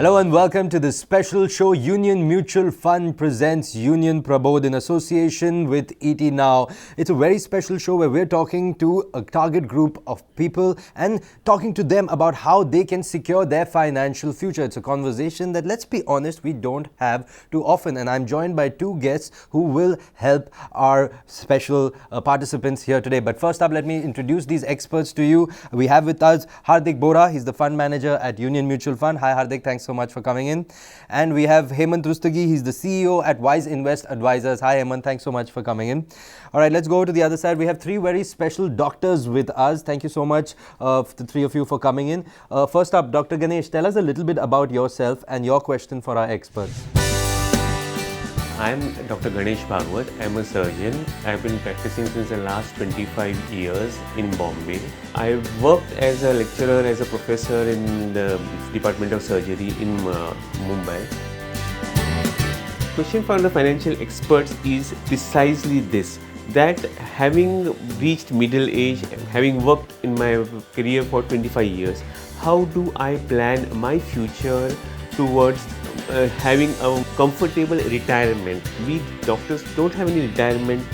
Hello and welcome to this special show. Union Mutual Fund presents Union Prabodh in association with ET Now. It's a very special show where we're talking to a target group of people and talking to them about how they can secure their financial future. It's a conversation that, let's be honest, we don't have too often. And I'm joined by two guests who will help our special participants here today. But first up, let me introduce these experts to you. We have with us Hardik Bora. He's the fund manager at Union Mutual Fund. Hi Hardik, thanks so much for coming in. And we have Hemant Rustagi. He's the CEO at Wise Invest Advisors. Hi Hemant, thanks so much for coming in. All right, let's go to the other side. We have three very special doctors with us. Thank you so much, the three of you, for coming in. First up, Dr. Ganesh, tell us a little bit about yourself and your question for our experts. I'm Dr. Ganesh Bhagwat. I'm a surgeon. I've been practicing since the last 25 years in Bombay. I've worked as a lecturer, as a professor in the Department of Surgery in Mumbai. Question for the financial experts is precisely this, that having reached middle age, having worked in my career for 25 years, how do I plan my future towards having a comfortable retirement? We doctors don't have any retirement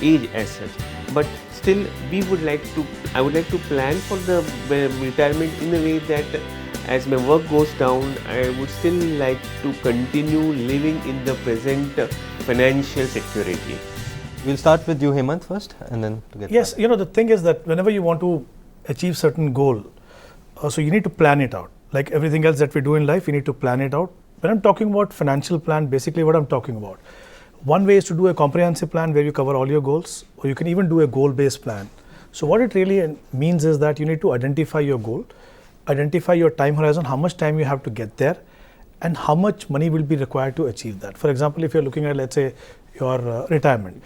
age as such, but still I would like to plan for the retirement in a way that as my work goes down, I would still like to continue living in the present financial security. We'll start with you, Hemant, first, and then to get Yes, the thing is that whenever you want to achieve certain goal, so you need to plan it out. Like everything else that we do in life, you need to plan it out. When I'm talking about financial plan, basically what I'm talking about, one way is to do a comprehensive plan where you cover all your goals, or you can even do a goal-based plan. So what it really means is that you need to identify your goal, identify your time horizon, how much time you have to get there, and how much money will be required to achieve that. For example, if you're looking at, let's say, your retirement,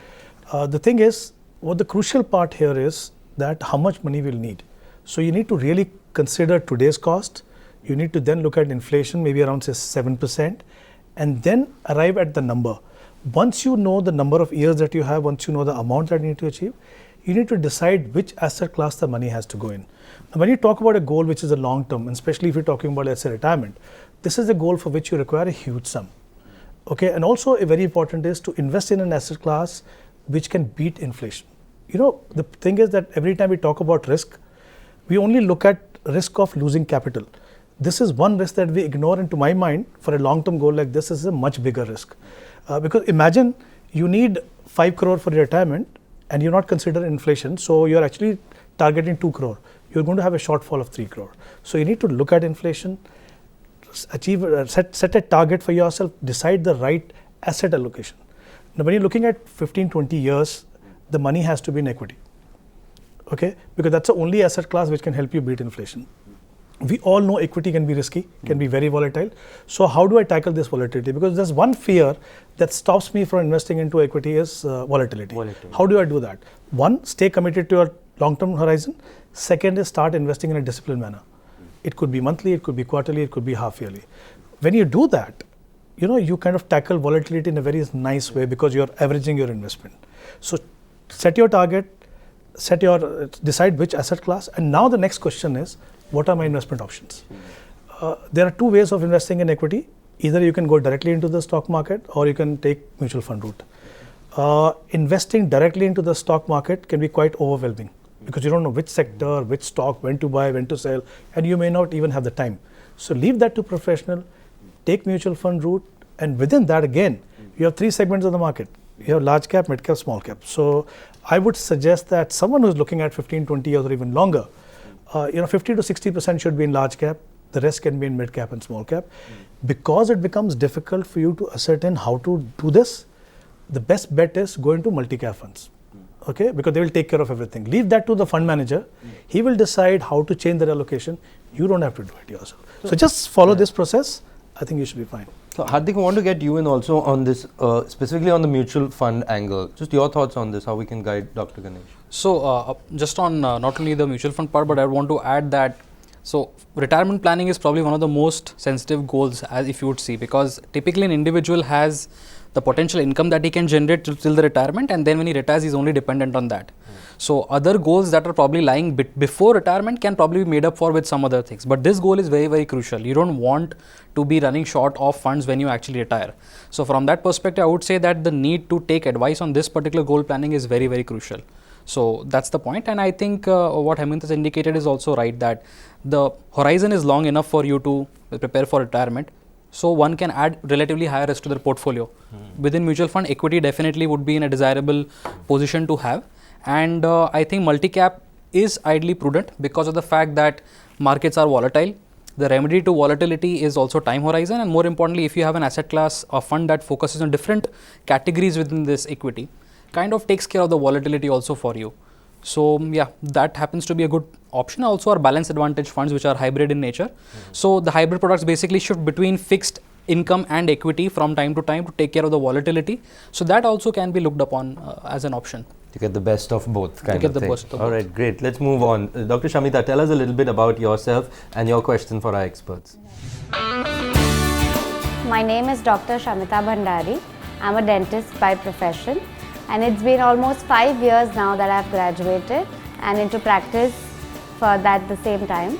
the thing is, what the crucial part here is that how much money we'll need. So you need to really consider today's cost. You need to then look at inflation, maybe around say 7%, and then arrive at the number. Once you know the number of years that you have, once you know the amount that you need to achieve, you need to decide which asset class the money has to go in. Now, when you talk about a goal which is a long term, and especially if you're talking about, let's say, retirement, this is a goal for which you require a huge sum. Okay, and also a very important is to invest in an asset class which can beat inflation. The thing is that every time we talk about risk, we only look at risk of losing capital. This is one risk that we ignore, and to my mind, for a long-term goal like this is a much bigger risk. Because imagine you need 5 crore for your retirement and you're not considering inflation, so you're actually targeting 2 crore. You're going to have a shortfall of 3 crore. So you need to look at inflation, set a target for yourself, decide the right asset allocation. Now, when you're looking at 15, 20 years, the money has to be in equity. Okay, because that's the only asset class which can help you beat inflation. We all know equity can be risky, can be very volatile. So how do I tackle this volatility? Because there's one fear that stops me from investing into equity is volatility. How do I do that? One, stay committed to your long-term horizon. Second is start investing in a disciplined manner. It could be monthly, it could be quarterly, it could be half yearly. When you do that, you kind of tackle volatility in a very nice way because you're averaging your investment. So set your target, decide which asset class, and now the next question is, what are my investment options? There are two ways of investing in equity. Either you can go directly into the stock market or you can take mutual fund route. Investing directly into the stock market can be quite overwhelming because you don't know which sector, which stock, when to buy, when to sell, and you may not even have the time. So leave that to professional, take mutual fund route, and within that again, you have three segments of the market. You have large cap, mid cap, small cap. So I would suggest that someone who's looking at 15, 20 years or even longer, 50 to 60% should be in large cap. The rest can be in mid cap and small cap. Because it becomes difficult for you to ascertain how to do this, the best bet is go into multi-cap funds. Okay, because they will take care of everything. Leave that to the fund manager. He will decide how to change the allocation. You don't have to do it yourself. So just follow this process. I think you should be fine. So Hardik, I want to get you in also on this, specifically on the mutual fund angle. Just your thoughts on this, how we can guide Dr. Ganesh. So just on not only the mutual fund part, but I want to add that So retirement planning is probably one of the most sensitive goals, as if you would see, because typically an individual has the potential income that he can generate till the retirement, and then when he retires, he's only dependent on that. So other goals that are probably lying before retirement can probably be made up for with some other things. But this goal is very, very crucial. You don't want to be running short of funds when you actually retire. So from that perspective, I would say that the need to take advice on this particular goal planning is very, very crucial. So that's the point. And I think what Hemant has indicated is also right, that the horizon is long enough for you to prepare for retirement. So one can add relatively higher risk to their portfolio. Within mutual fund, equity definitely would be in a desirable position to have. And I think multi-cap is ideally prudent because of the fact that markets are volatile. The remedy to volatility is also time horizon, and more importantly, if you have an asset class or fund that focuses on different categories within this equity, kind of takes care of the volatility also for you. So yeah, that happens to be a good option. Also our balance advantage funds, which are hybrid in nature. So the hybrid products basically shift between fixed income and equity from time to time to take care of the volatility. So that also can be looked upon as an option. To get the best of both kind of thing. Best of All right, great. Let's move on. Dr. Shamita, tell us a little bit about yourself and your question for our experts. My name is Dr. Shamita Bhandari. I'm a dentist by profession, and it's been almost 5 years now that I've graduated and into practice for that the same time.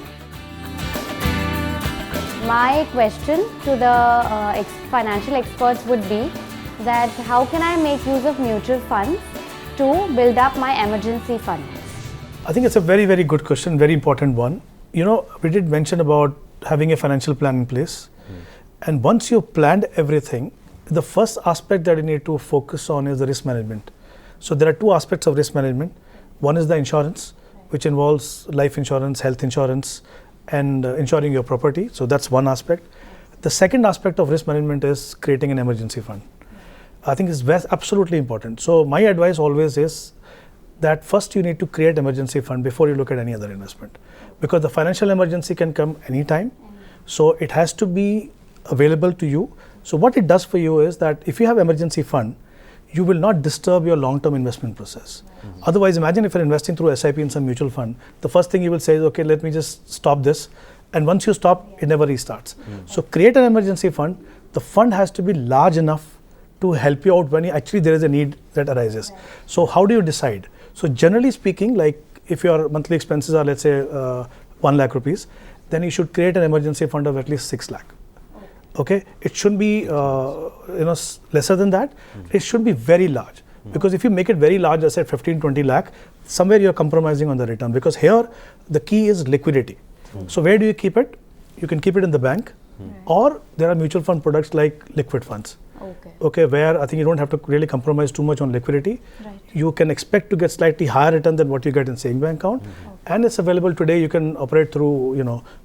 My question to the financial experts would be that how can I make use of mutual funds to build up my emergency fund? I think it's a very, very good question, very important one. You know, we did mention about having a financial plan in place. And once you've planned everything, the first aspect that you need to focus on is the risk management. So there are two aspects of risk management. One is the insurance, which involves life insurance, health insurance, and insuring your property. So that's one aspect. The second aspect of risk management is creating an emergency fund. I think it's absolutely important. So my advice always is that first you need to create emergency fund before you look at any other investment, because the financial emergency can come anytime. So it has to be available to you. So what it does for you is that if you have emergency fund, you will not disturb your long-term investment process. Otherwise, imagine if you're investing through SIP in some mutual fund, the first thing you will say is, okay, let me just stop this. And once you stop, it never restarts. So create an emergency fund. The fund has to be large enough to help you out when actually there is a need that arises. So how do you decide? So generally speaking, like if your monthly expenses are, let's say 1 lakh rupees, then you should create an emergency fund of at least 6 lakh. Okay, it shouldn't be lesser than that. It should be very large, because if you make it very large, let's say 15-20 lakh, somewhere you're compromising on the return, because here the key is liquidity. So where do you keep it? You can keep it in the bank, or there are mutual fund products like liquid funds. Okay, where I think you don't have to really compromise too much on liquidity. You can expect to get slightly higher return than what you get in savings bank account, and it's available today. You can operate through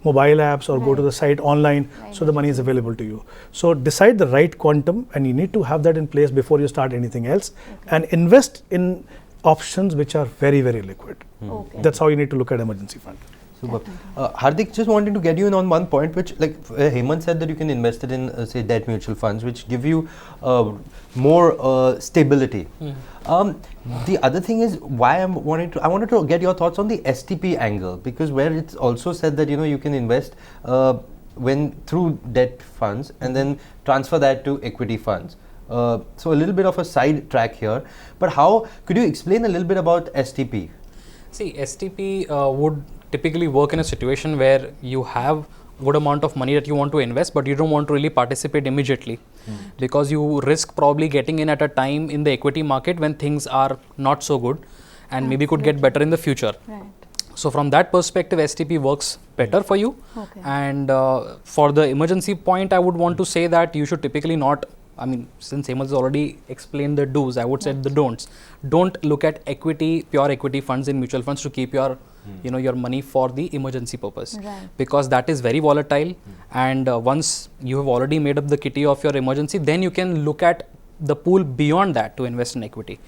mobile apps or go to the site online, so the money is available to you. So decide the right quantum, and you need to have that in place before you start anything else, and invest in options which are very, very liquid. That's how you need to look at emergency fund. Super. Hardik, just wanted to get you in on one point, which Hemant said that you can invest it in say debt mutual funds, which give you more stability. The other thing is why I wanted to get your thoughts on the STP angle, because where it's also said that you can invest when through debt funds and then transfer that to equity funds. So a little bit of a side track here, but how could you explain a little bit about STP? See, STP would typically work in a situation where you have good amount of money that you want to invest, but you don't want to really participate immediately, because you risk probably getting in at a time in the equity market when things are not so good and maybe could get better in the future. So from that perspective, STP works better for you. And for the emergency point, I would want to say that you should typically not, since Hemant has already explained the do's, I would say the don'ts. Don't look at pure equity funds in mutual funds to keep your your money for the emergency purpose, because that is very volatile. And once you have already made up the kitty of your emergency, then you can look at the pool beyond that to invest in equity.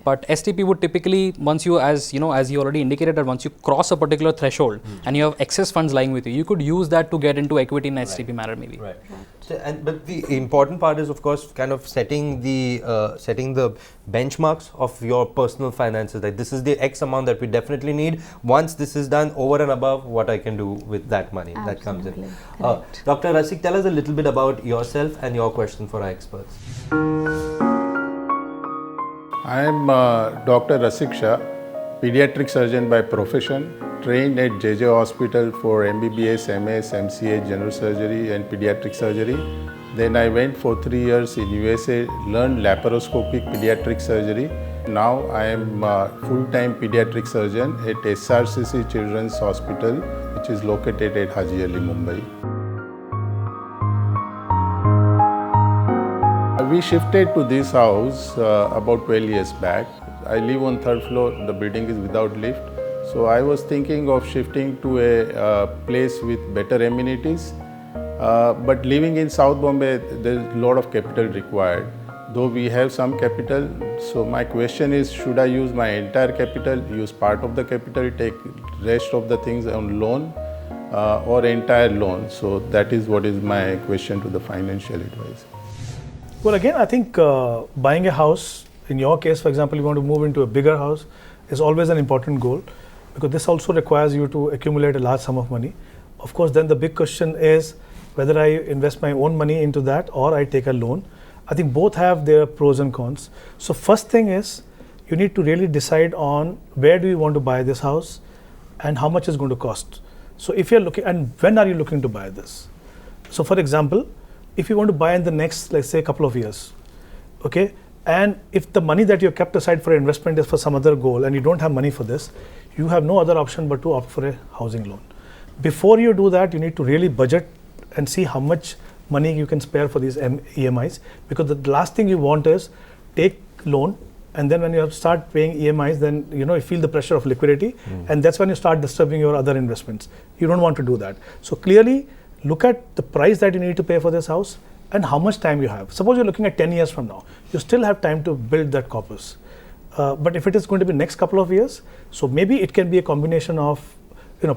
But STP would typically, once you, as you already indicated, that once you cross a particular threshold and you have excess funds lying with you, you could use that to get into equity in STP manner maybe. But the important part is, of course, kind of setting the benchmarks of your personal finances. Like, this is the X amount that we definitely need. Once this is done, over and above, what I can do with that money that comes in. Dr. Rasik, tell us a little bit about yourself and your question for our experts. I am Dr. Rasik Shah, pediatric surgeon by profession, trained at JJ Hospital for MBBS, MS, MCA, general surgery and pediatric surgery. Then I went for 3 years in USA, learned laparoscopic pediatric surgery. Now I am full-time pediatric surgeon at SRCC Children's Hospital, which is located at Haji Ali, Mumbai. We shifted to this house about 12 years back. I live on 3rd floor, the building is without lift. So I was thinking of shifting to a place with better amenities. But living in South Bombay, there is a lot of capital required. Though we have some capital, so my question is, should I use my entire capital, use part of the capital, take rest of the things on loan or entire loan? So that is what is my question to the financial advisor. Well, again, I think buying a house, in your case, for example, you want to move into a bigger house, is always an important goal, because this also requires you to accumulate a large sum of money. Of course, then the big question is whether I invest my own money into that or I take a loan. I think both have their pros and cons. So first thing is, you need to really decide on where do you want to buy this house and how much it's going to cost. So if you're looking, and when are you looking to buy this? So for example, if you want to buy in the next, let's say, a couple of years, okay, and if the money that you have kept aside for investment is for some other goal and you don't have money for this, you have no other option but to opt for a housing loan. Before you do that, you need to really budget and see how much money you can spare for these EMIs, because the last thing you want is take loan, and then when you start paying EMIs, then you feel the pressure of liquidity, and that's when you start disturbing your other investments. You don't want to do that. So clearly look at the price that you need to pay for this house and how much time you have. Suppose you're looking at 10 years from now, you still have time to build that corpus. But if it is going to be next couple of years, so maybe it can be a combination of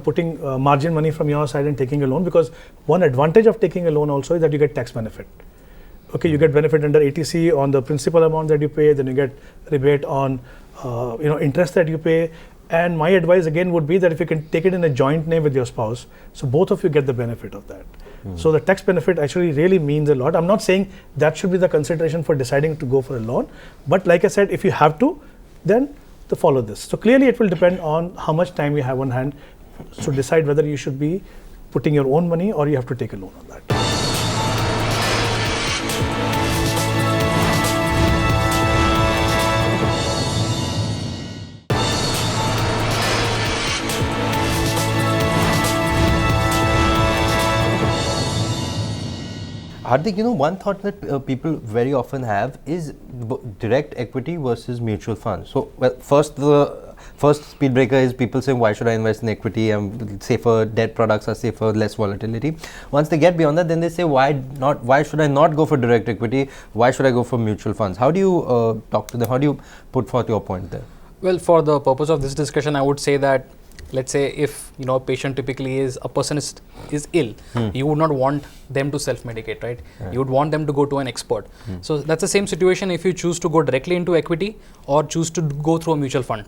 putting margin money from your side and taking a loan, because one advantage of taking a loan also is that you get tax benefit. Okay, you get benefit under ATC on the principal amount that you pay, then you get rebate on interest that you pay. And my advice again would be that if you can take it in a joint name with your spouse, so both of you get the benefit of that. So the tax benefit actually really means a lot. I'm not saying that should be the consideration for deciding to go for a loan, but like I said, if you have to, then to follow this. So clearly it will depend on how much time you have on hand to decide whether you should be putting your own money or you have to take a loan on that. Hardik, one thought that people very often have is direct equity versus mutual funds. So, the first speed breaker is people saying, why should I invest in equity? Safer debt products are safer, less volatility. Once they get beyond that, then they say, why should I not go for direct equity? Why should I go for mutual funds? How do you talk to them? How do you put forth your point there? Well, for the purpose of this discussion, I would say that, let's say if a patient typically is ill, you would not want them to self-medicate, right? You would want them to go to an expert. So that's the same situation if you choose to go directly into equity or choose to go through a mutual fund,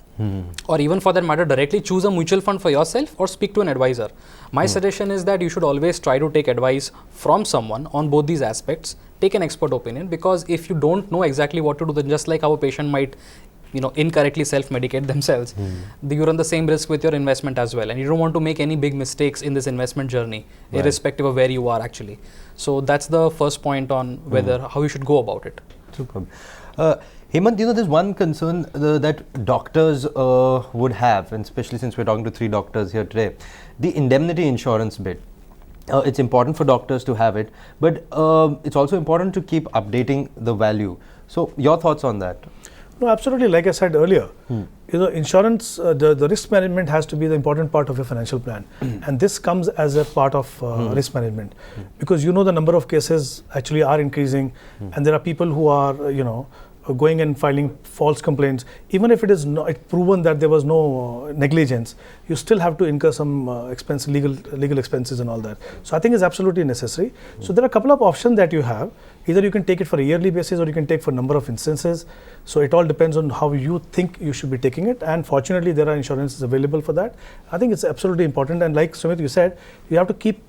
or even for that matter directly choose a mutual fund for yourself or speak to an advisor. My suggestion is that you should always try to take advice from someone on both these aspects. Take an expert opinion, because if you don't know exactly what to do, then just like our patient might incorrectly self-medicate themselves, you run the same risk with your investment as well, and you don't want to make any big mistakes in this investment journey, irrespective of where you are actually. So that's the first point on whether how you should go about it. Superb. Hemant, there's one concern that doctors would have, and especially since we're talking to 3 doctors here today, the indemnity insurance bit. It's important for doctors to have it, but it's also important to keep updating the value. So your thoughts on that? No, absolutely. Like I said earlier, insurance, the risk management has to be the important part of your financial plan, and this comes as a part of risk management, because the number of cases actually are increasing, and there are people who are going and filing false complaints, even if it is it's proven that there was no negligence, you still have to incur some legal expenses and all that. So I think it's absolutely necessary. So there are a couple of options that you have. Either you can take it for a yearly basis or you can take for a number of instances. So it all depends on how you think you should be taking it. And fortunately, there are insurances available for that. I think it's absolutely important. And like Sumit, you said, you have to keep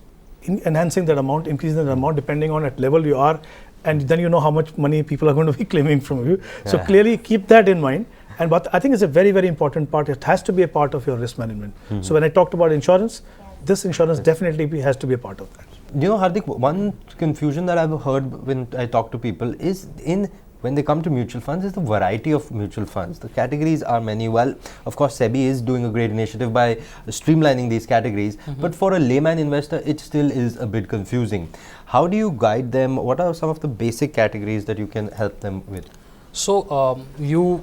enhancing that amount, increasing that amount depending on at level you are. And then you know how much money people are going to be claiming from you. So clearly keep that in mind. And but I think it's a very, very important part. It has to be a part of your risk management. So when I talked about insurance, this insurance definitely has to be a part of that. You know, Hardik, one confusion that I've heard when I talk to people is when they come to mutual funds is the variety of mutual funds. The categories are many. Well, of course, SEBI is doing a great initiative by streamlining these categories. But for a layman investor, it still is a bit confusing. How do you guide them? What are some of the basic categories that you can help them with? So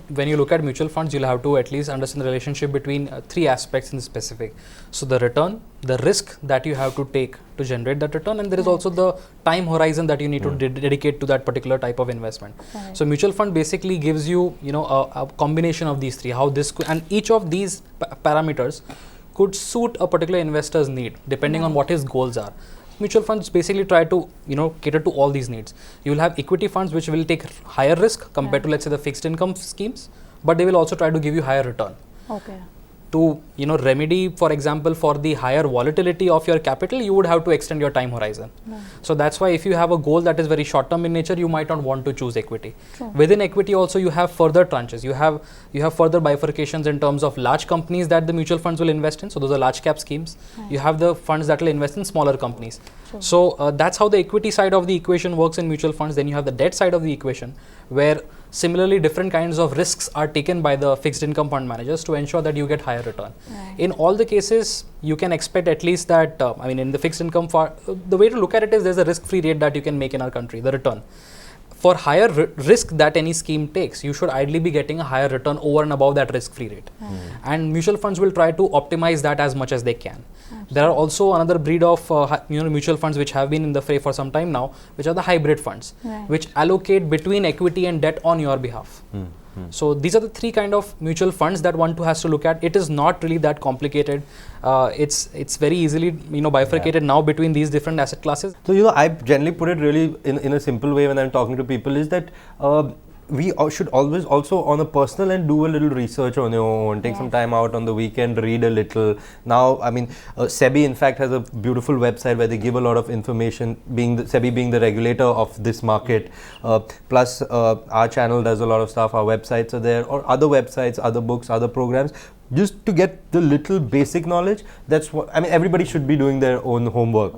when you look at mutual funds, you'll have to at least understand the relationship between three aspects in specific. So the return, the risk that you have to take to generate that return, and there is also the time horizon that you need to dedicate to that particular type of investment. So mutual fund basically gives you, a combination of these three. How this and each of these parameters could suit a particular investor's need depending on what his goals are. Mutual funds basically try to cater to all these needs. You will have equity funds which will take higher risk compared to, let's say, the fixed income schemes, but they will also try to give you higher return. Okay. To remedy, for example, for the higher volatility of your capital, you would have to extend your time horizon. So that's why if you have a goal that is very short term in nature, you might not want to choose equity. Within equity also you have further tranches. You have further bifurcations in terms of large companies that the mutual funds will invest in. So those are large cap schemes. You have the funds that will invest in smaller companies. So that's how the equity side of the equation works in mutual funds. Then you have the debt side of the equation, where similarly different kinds of risks are taken by the fixed income fund managers to ensure that you get higher return. In all the cases, you can expect at least that, in the fixed income, the way to look at it is there's a risk-free rate that you can make in our country, the return. For higher risk that any scheme takes, you should ideally be getting a higher return over and above that risk-free rate. And mutual funds will try to optimize that as much as they can. There are also another breed of mutual funds which have been in the fray for some time now, which are the hybrid funds, which allocate between equity and debt on your behalf. So these are the three kind of mutual funds that one has to look at. It is not really that complicated. It's very easily bifurcated now between these different asset classes. So I generally put it really in a simple way when I'm talking to people is that we should always also on a personal end do a little research on your own, take some time out on the weekend, read a little. Now, SEBI in fact has a beautiful website where they give a lot of information, SEBI being the regulator of this market. Plus our channel does a lot of stuff, our websites are there, or other websites, other books, other programs, just to get the little basic knowledge. That's what, everybody should be doing their own homework.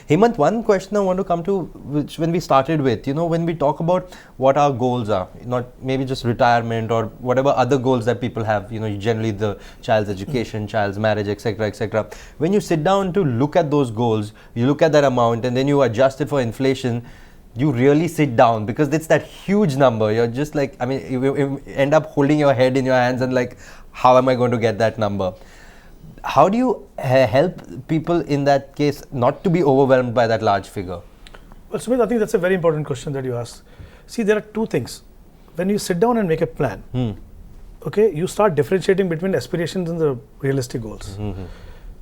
Hemant, one question I want to come to, which when we started with, when we talk about what our goals are, not maybe just retirement or whatever other goals that people have, generally the child's education, child's marriage, etc., etc. When you sit down to look at those goals, you look at that amount and then you adjust it for inflation, you really sit down because it's that huge number. You're just like, you end up holding your head in your hands and like, how am I going to get that number? How do you help people in that case not to be overwhelmed by that large figure? Well, Sumit, I think that's a very important question that you asked. See, there are two things. When you sit down and make a plan, you start differentiating between aspirations and the realistic goals.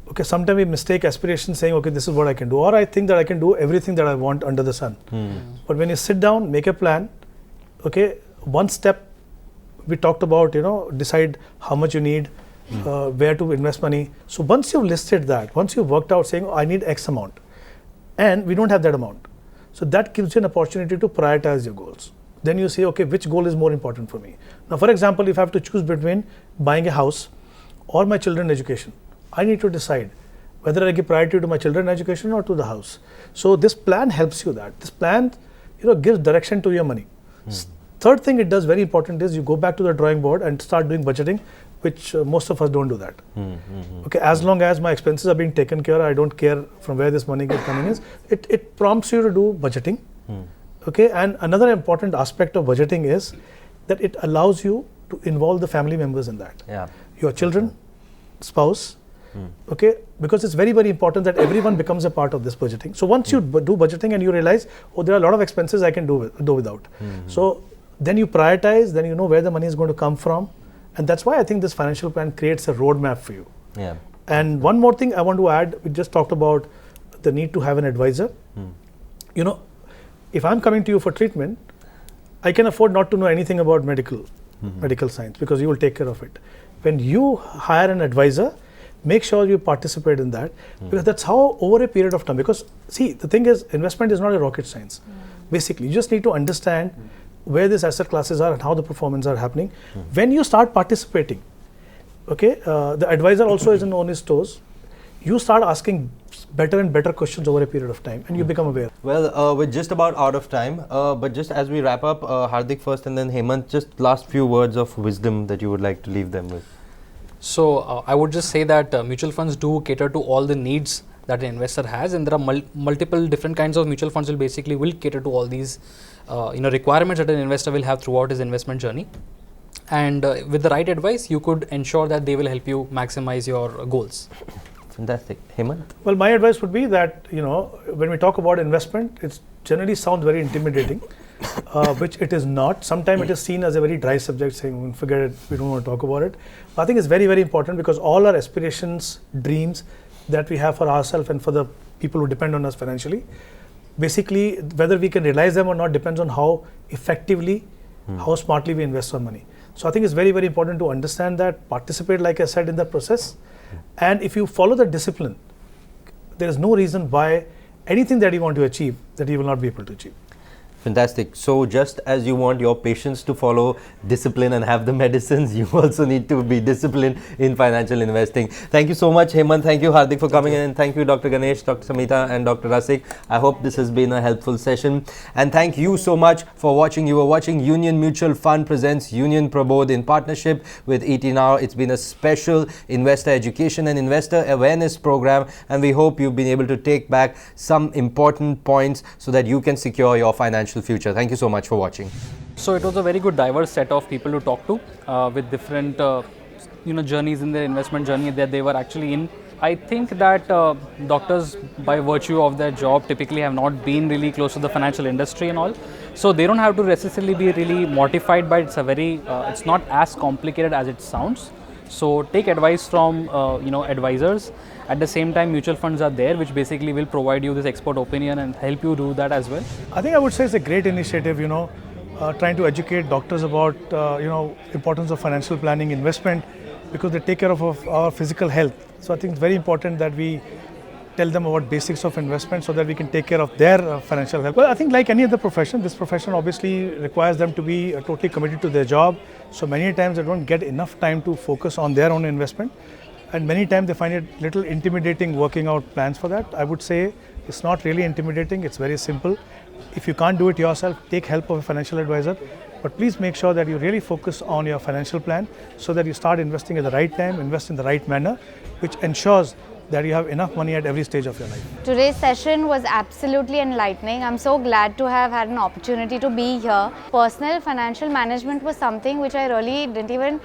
Okay, sometimes we mistake aspirations saying, okay, this is what I can do, or I think that I can do everything that I want under the sun. But when you sit down, make a plan, one step we talked about, decide how much you need, where to invest money. So once you've listed that, once you've worked out saying, I need X amount, and we don't have that amount. So that gives you an opportunity to prioritize your goals. Then you say, okay, which goal is more important for me? Now, for example, if I have to choose between buying a house or my children's education, I need to decide whether I give priority to my children's education or to the house. So this plan helps you that. This plan, gives direction to your money. Third thing it does, very important, is you go back to the drawing board and start doing budgeting, which most of us don't do that. Okay, as long as my expenses are being taken care of, I don't care from where this money is coming in. It prompts you to do budgeting. Okay, and another important aspect of budgeting is that it allows you to involve the family members in that. Your children, spouse. Okay, because it's very, very important that everyone becomes a part of this budgeting. So once you do budgeting and you realize, oh, there are a lot of expenses I can do without. So then you prioritize, then you know where the money is going to come from. And that's why I think this financial plan creates a roadmap for you. Yeah. And one more thing I want to add, we just talked about the need to have an advisor. You know, if I'm coming to you for treatment, I can afford not to know anything about medical science, because you will take care of it. When you hire an advisor, make sure you participate in that, because that's how over a period of time, because see, the thing is, investment is not a rocket science. Basically, you just need to understand where these asset classes are and how the performance are happening. When you start participating, okay, the advisor also isn't on his toes. You start asking better and better questions over a period of time, and you become aware. Well, we're just about out of time, but just as we wrap up, Hardik first and then Hemant, just last few words of wisdom that you would like to leave them with. So I would just say that mutual funds do cater to all the needs that an investor has, and there are multiple different kinds of mutual funds will cater to all these requirements that an investor will have throughout his investment journey. And with the right advice, you could ensure that they will help you maximize your goals. Fantastic. Hemant? Well, my advice would be that, when we talk about investment, it generally sounds very intimidating, which it is not. Sometimes it is seen as a very dry subject, saying, forget it, we don't want to talk about it. But I think it's very, very important, because all our aspirations, dreams that we have for ourselves and for the people who depend on us financially, basically, whether we can realize them or not depends on how effectively, how smartly we invest our money. So I think it's very, very important to understand that, participate, like I said, in the process. And if you follow the discipline, there is no reason why anything that you want to achieve that you will not be able to achieve. Fantastic. So just as you want your patients to follow discipline and have the medicines, you also need to be disciplined in financial investing. Thank you so much, Hemant. Thank you, Hardik, for coming in. And thank you, Dr. Ganesh, Dr. Samita, and Dr. Rasik. I hope this has been a helpful session. And thank you so much for watching. You were watching Union Mutual Fund presents Union Prabodh in partnership with ET Now. It's been a special investor education and investor awareness program, and we hope you've been able to take back some important points so that you can secure your financial future. Thank you so much for watching. So it was a very good diverse set of people to talk to with different journeys in their investment journey that they were actually in. I think that doctors, by virtue of their job, typically have not been really close to the financial industry and all, so they don't have to necessarily be really mortified by it. It's not as complicated as it sounds. So take advice from advisors. At the same time, mutual funds are there, which basically will provide you this expert opinion and help you do that as well. I think I would say it's a great initiative, trying to educate doctors about, importance of financial planning, investment, because they take care of our physical health. So I think it's very important that we tell them about basics of investment so that we can take care of their financial health. Well, I think like any other profession, this profession obviously requires them to be totally committed to their job. So many times they don't get enough time to focus on their own investment. And many times they find it little intimidating working out plans for that. I would say it's not really intimidating, it's very simple. If you can't do it yourself, take help of a financial advisor. But please make sure that you really focus on your financial plan so that you start investing at the right time, invest in the right manner, which ensures that you have enough money at every stage of your life. Today's session was absolutely enlightening. I'm so glad to have had an opportunity to be here. Personal financial management was something which I really didn't even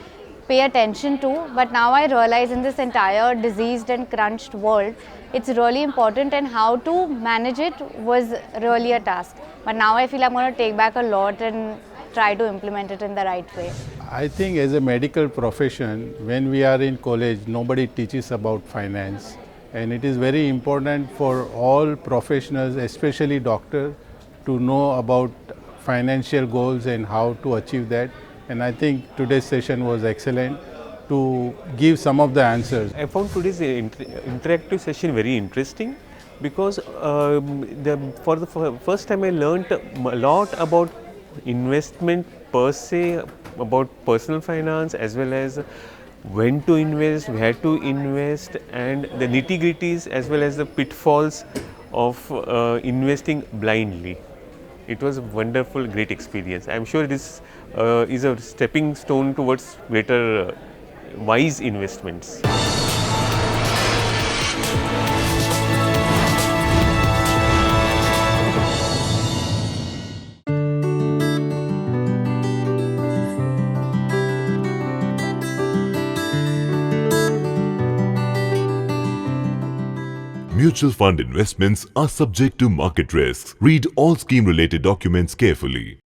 pay attention to, but now I realize in this entire diseased and crunched world, it's really important, and how to manage it was really a task. But now I feel I'm going to take back a lot and try to implement it in the right way. I think as a medical profession, when we are in college, nobody teaches about finance. And it is very important for all professionals, especially doctors, to know about financial goals and how to achieve that. And I think today's session was excellent to give some of the answers. I found today's interactive session very interesting because for the first time I learned a lot about investment per se, about personal finance, as well as when to invest, where to invest, and the nitty-gritties as well as the pitfalls of investing blindly. It was a wonderful, great experience. I am sure this is a stepping stone towards greater wise investments. Mutual fund investments are subject to market risks. Read all scheme-related documents carefully.